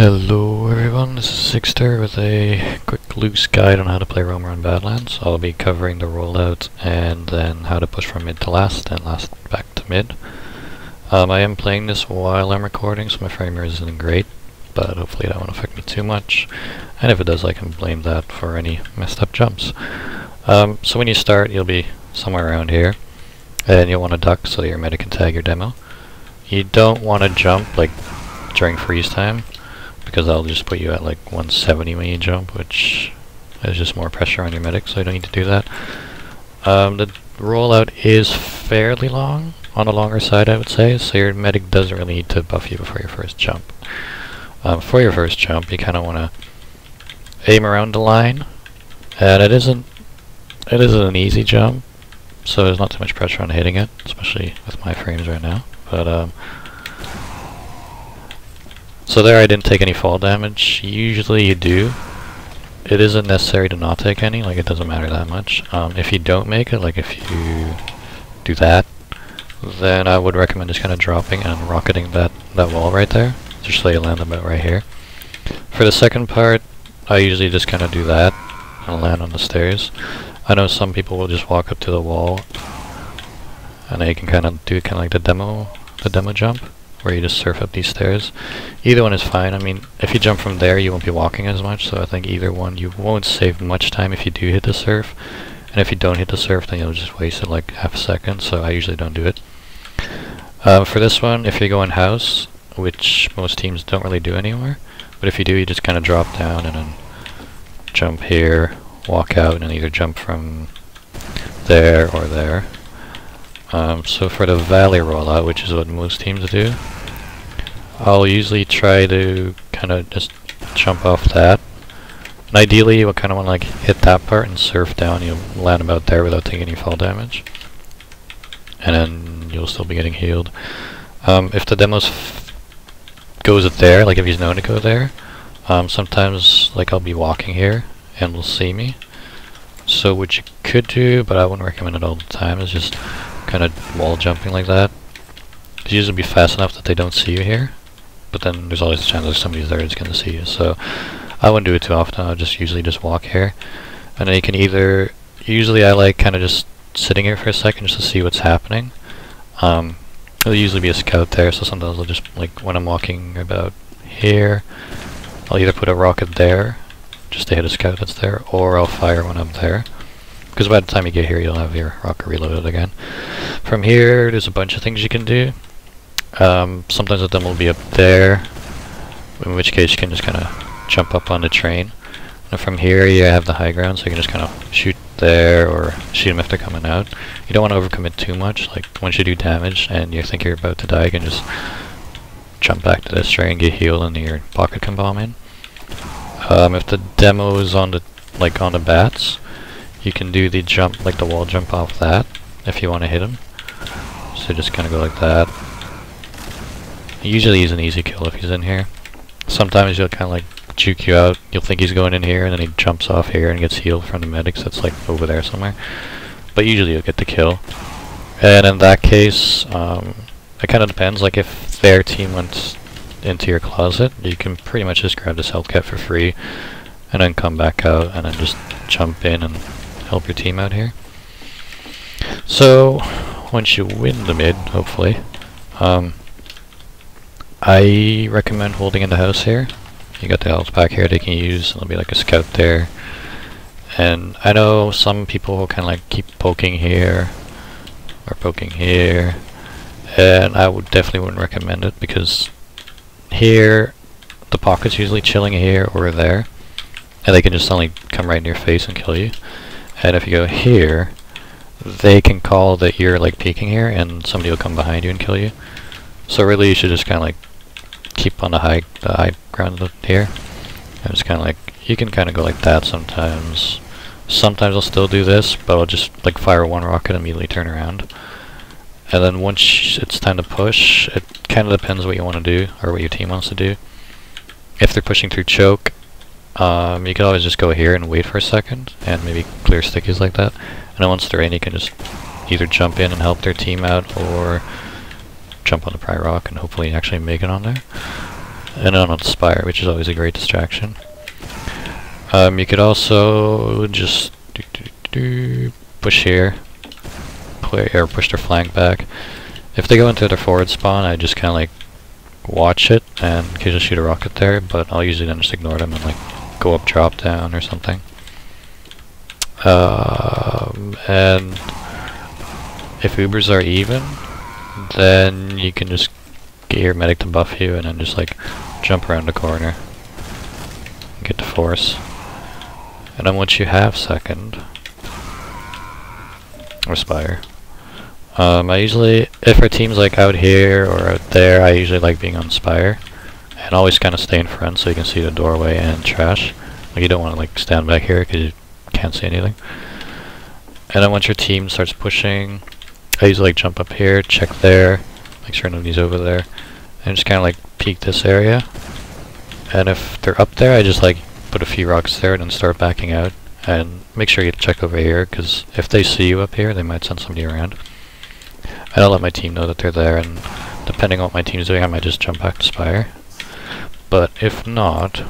Hello everyone, this is zigzter with a quick loose guide on how to play Roamer on Badlands. I'll be covering the rollout and then how to push from mid to last and last back to mid. I am playing this while I'm recording, so my frame rate isn't great, but hopefully that won't affect me too much. And if it does, I can blame that for any messed up jumps. So when you start, you'll be somewhere around here, and you'll want to duck so that your medic can tag your demo. You don't want to jump like during freeze time, because that'll just put you at like 170 when you jump, which is just more pressure on your medic, so you don't need to do that. The rollout is fairly long, on the longer side I would say, so your medic doesn't really need to buff you before your first jump. For your first jump, you kind of want to aim around the line, and it isn't an easy jump, so there's not too much pressure on hitting it, especially with my frames right now. But so there I didn't take any fall damage. Usually you do. It isn't necessary to not take any, like it doesn't matter that much. If you don't make it, like if you do that, then I would recommend just kind of dropping and rocketing that wall right there, just so you land about right here. For the second part, I usually just kind of do that and land on the stairs. I know some people will just walk up to the wall, and then you can kind of do like the demo jump, where you just surf up these stairs. Either one is fine. I mean, if you jump from there, you won't be walking as much, so I think either one, you won't save much time if you do hit the surf. And if you don't hit the surf, then you'll just waste it like half a second, so I usually don't do it. For this one, if you're going house, which most teams don't really do anymore, but if you do, you just kind of drop down and then jump here, walk out, and either jump from there or there. So for the valley rollout, which is what most teams do, I'll usually try to kind of just jump off that. And ideally you will kind of want to like hit that part and surf down. You'll land about there without taking any fall damage, and then you'll still be getting healed. If the demos goes there, like if he's known to go there, sometimes like I'll be walking here and will see me. So what you could do, but I wouldn't recommend it all the time, is just kind of wall jumping like that. It's usually be fast enough that they don't see you here, but then there's always a chance that somebody's there that's going to see you. So I wouldn't do it too often. I'll just usually just walk here, and then you can either, usually I like kind of just sitting here for a second just to see what's happening. There'll usually be a scout there, so sometimes I'll just, like when I'm walking about here, I'll either put a rocket there just to hit a scout that's there, or I'll fire when I'm there, because by the time you get here you'll have your rocket reloaded again. From here there's a bunch of things you can do. Sometimes the demo will be up there, in which case you can just kind of jump up on the train. And from here you have the high ground, so you can just kind of shoot there or shoot them if they're coming out. You don't want to overcommit too much. Like once you do damage and you think you're about to die, you can just jump back to this train, get healed, and your pocket can bomb in. If the demo is on the bats, you can do the jump, like the wall jump off that, if you want to hit him. So just kind of go like that. Usually he's an easy kill if he's in here. Sometimes he'll kind of like juke you out. You'll think he's going in here, and then he jumps off here and gets healed from the medics that's like over there somewhere. But usually you'll get the kill. And in that case, it kind of depends. Like if their team went into your closet, you can pretty much just grab this health kit for free, and then come back out and then just jump in and help your team out here. So once you win the mid, hopefully, I recommend holding in the house here. You got the health pack here they can use. There'll be like a scout there, and I know some people will kind of like keep poking here or poking here, and I would definitely wouldn't recommend it, because here the pocket's usually chilling here or there, and they can just suddenly come right in your face and kill you. And if you go here, they can call that you're like peeking here, and somebody will come behind you and kill you. So really you should just kind of like keep on the high ground here, and just kind of like, you can kind of go like that sometimes. Sometimes I'll still do this, but I'll just like fire one rocket and immediately turn around. And then once it's time to push, it kind of depends what you want to do, or what your team wants to do. If they're pushing through choke, you can always just go here and wait for a second, and maybe clear stickies like that. And then once they're in, you can just either jump in and help their team out, or jump on the pry rock and hopefully actually make it on there. and then on the spire, which is always a great distraction. You could also just push here, or push their flank back. If they go into their forward spawn, I just kind of like watch it and occasionally shoot a rocket there, but I'll usually then just ignore them and like go up, drop down or something. And if Ubers are even, then you can just get your medic to buff you and then just like jump around the corner and get the force. And then once you have second, or spire, I usually, if our team's like out here or out there, I usually like being on spire and always kind of stay in front so you can see the doorway and trash. Like you don't want to like stand back here because you can't see anything. And then once your team starts pushing, I usually like jump up here, check there, make sure nobody's over there, and just kind of like peek this area. And if they're up there, I just like put a few rocks there and then start backing out. And make sure you check over here, because if they see you up here, they might send somebody around. And I'll let my team know that they're there, and depending on what my team's doing, I might just jump back to spire. But if not,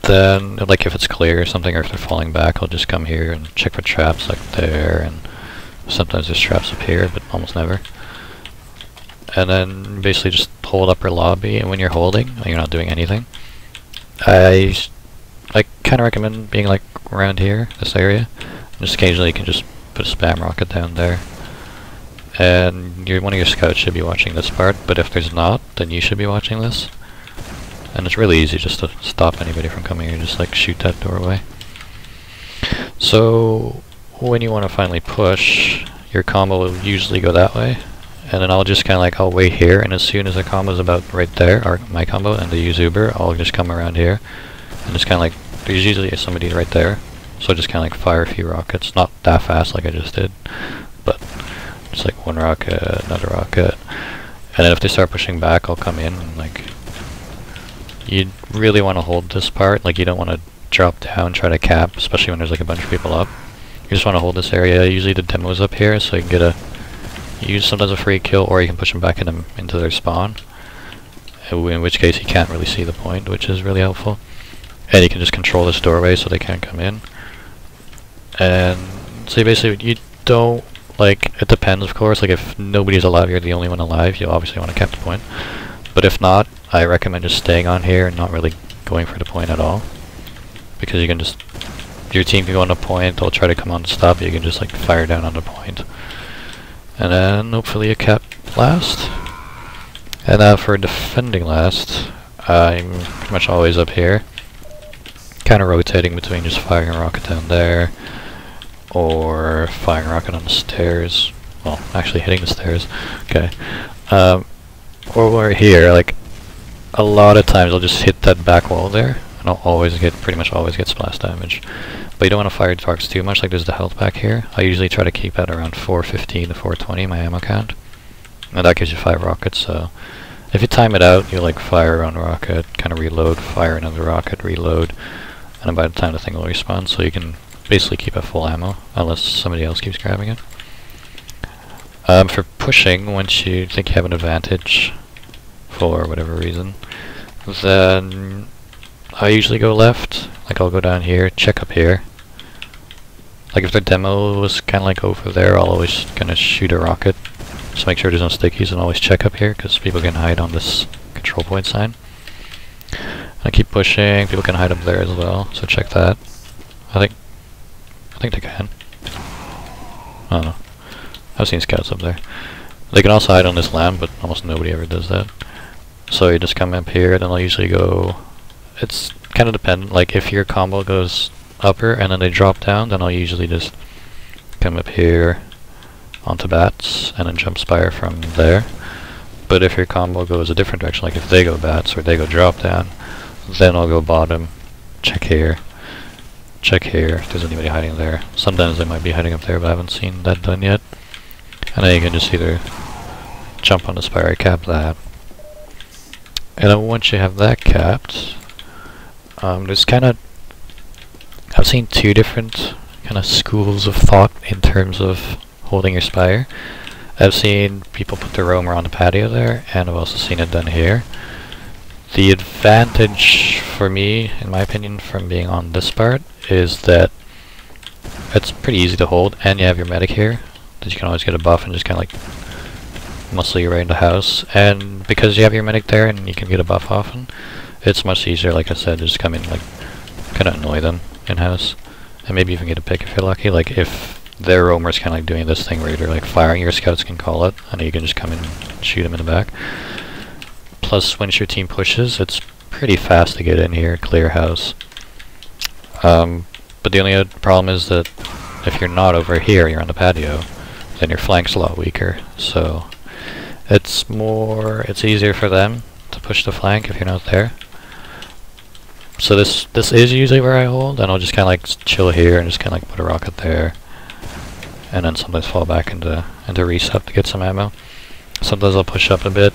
then like if it's clear or something, or if they're falling back, I'll just come here and check for traps like there, and sometimes there's traps up here, but almost never. And then basically just hold upper lobby, and when you're holding, you're not doing anything. I kind of recommend being like around here, this area. Just occasionally you can just put a spam rocket down there. And one of your scouts should be watching this part, but if there's not, then you should be watching this. And it's really easy just to stop anybody from coming here, just like shoot that doorway. So when you want to finally push, your combo will usually go that way. And then I'll just kind of like, I'll wait here, and as soon as the combo is about right there, or my combo, and they use Uber, I'll just come around here. And just kind of like, there's usually somebody right there. So I just kind of like fire a few rockets, not that fast like I just did, but just like one rocket, another rocket. And then if they start pushing back, I'll come in and like, you really want to hold this part, like you don't want to drop down, try to cap, especially when there's like a bunch of people up. You just want to hold this area. Usually the demo's up here, so you can get use sometimes a free kill, or you can push them back into their spawn. In which case you can't really see the point, which is really helpful. And you can just control this doorway so they can't come in. And so basically you don't, like, it depends of course, like if nobody's alive, you're the only one alive, you obviously want to cap the point. But if not, I recommend just staying on here and not really going for the point at all. Because you can just, your team can go on the point, they'll try to come on to stop you, you can just like fire down on the point. And then hopefully you cap last. And now for defending last, I'm pretty much always up here. Kind of rotating between just firing a rocket down there, or firing a rocket on the stairs. Well, actually hitting the stairs. Okay. Or we're here, like, a lot of times I'll just hit that back wall there, and I'll always get, pretty much always get splash damage. But you don't want to fire targets too much, like there's the health back here. I usually try to keep at around 415 to 420, my ammo count. And that gives you 5 rockets, so if you time it out, you like fire on a rocket, kind of reload, fire another rocket, reload, and then by the time the thing will respawn, so you can basically keep at full ammo, unless somebody else keeps grabbing it. For pushing, once you think you have an advantage, for whatever reason, then I usually go left. Like I'll go down here, check up here. Like if their demo was kind of like over there, I'll always kind of shoot a rocket. Just make sure there's no stickies, and always check up here, because people can hide on this control point sign. I keep pushing, people can hide up there as well, so check that. I think they can. I don't know. I've seen scouts up there. They can also hide on this land, but almost nobody ever does that. So you just come up here, then I'll usually go, it's kind of dependent, like if your combo goes upper and then they drop down, then I'll usually just come up here onto bats and then jump spire from there. But if your combo goes a different direction, like if they go bats or they go drop down, then I'll go bottom, check here if there's anybody hiding there. Sometimes they might be hiding up there, but I haven't seen that done yet. And then you can just either jump on the spire, cap that. And then once you have that capped, there's kind of, I've seen 2 different kind of schools of thought in terms of holding your spire. I've seen people put the roamer on the patio there, and I've also seen it done here. The advantage for me, in my opinion, from being on this part is that it's pretty easy to hold, and you have your medic here that you can always get a buff and just kind of like muscle you right into house. And because you have your medic there and you can get a buff often, it's much easier, like I said, to just come in, like, kind of annoy them in house, and maybe even get a pick if you're lucky. Like if their roamer's kind of like doing this thing where you're like firing, your scouts can call it, and you can just come in and shoot them in the back. Plus, once your team pushes, it's pretty fast to get in here, clear house. But the only other problem is that if you're not over here, you're on the patio, then your flank's a lot weaker. So it's easier for them to push the flank if you're not there. So this is usually where I hold, and I'll just kind of like chill here and just kind of like put a rocket there, and then sometimes fall back into reset to get some ammo. Sometimes I'll push up a bit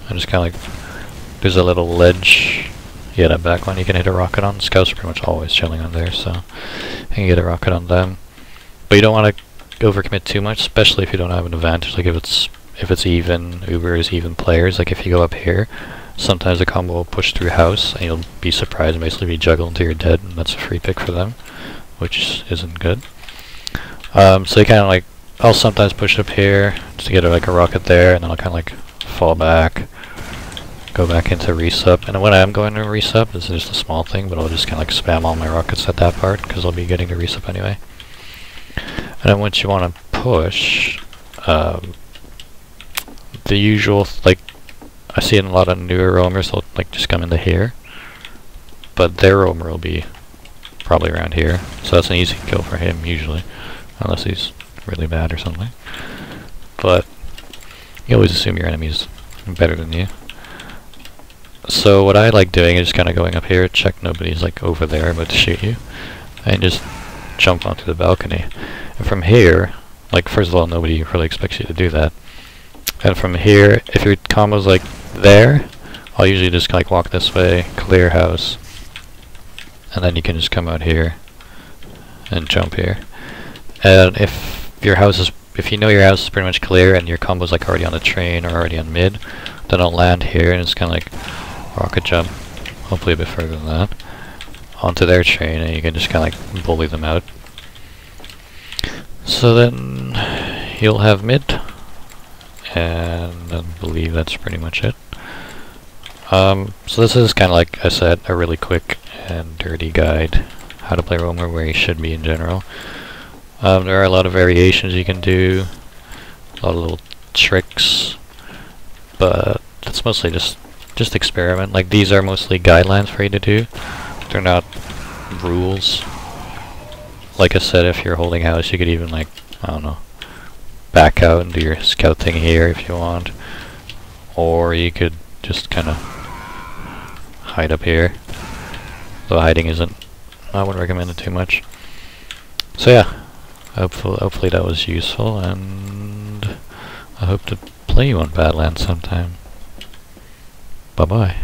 and just kind of like, there's a little ledge. Yeah, that back one you can hit a rocket on. Scouts are pretty much always chilling on there, so you can get a rocket on them. But you don't want to overcommit too much, especially if you don't have an advantage. Like if it's even, Uber is even players. Like if you go up here, sometimes the combo will push through house, and you'll be surprised and basically be juggled until you're dead, and that's a free pick for them, which isn't good. So you kind of like, I'll sometimes push up here just to get like a rocket there, and then I'll kind of like fall back, go back into resup. And when I am going to resup, this is just a small thing, but I'll just kind of like spam all my rockets at that part, because I'll be getting to resup anyway. And then once you want to push, the usual, like, I see in a lot of newer roamers, they'll like just come into here, but their roamer will be probably around here, so that's an easy kill for him usually, unless he's really bad or something. But you always assume your enemy's better than you. So what I like doing is just kind of going up here, check nobody's like over there about to shoot you, and just jump onto the balcony. And from here, like, first of all, nobody really expects you to do that. And from here, if your combo's like there, I'll usually just like walk this way, clear house, and then you can just come out here and jump here. And if your house is, if you know your house is pretty much clear and your combo's like already on the train or already on mid, then I'll land here and it's kind of like rocket jump, hopefully a bit further than that, onto their train, and you can just kind of like bully them out. So then you'll have mid, and I believe that's pretty much it. So this is kind of, like I said, a really quick and dirty guide how to play roamer, where you should be in general. There are a lot of variations you can do, a lot of little tricks, but it's mostly just experiment. Like, these are mostly guidelines for you to do, they're not rules. Like I said, if you're holding house, you could even, like, I don't know, back out and do your scout thing here if you want, or you could just kind of hide up here, though hiding isn't, I wouldn't recommend it too much. So yeah, hopefully that was useful, and I hope to play you on Badlands sometime. Bye bye.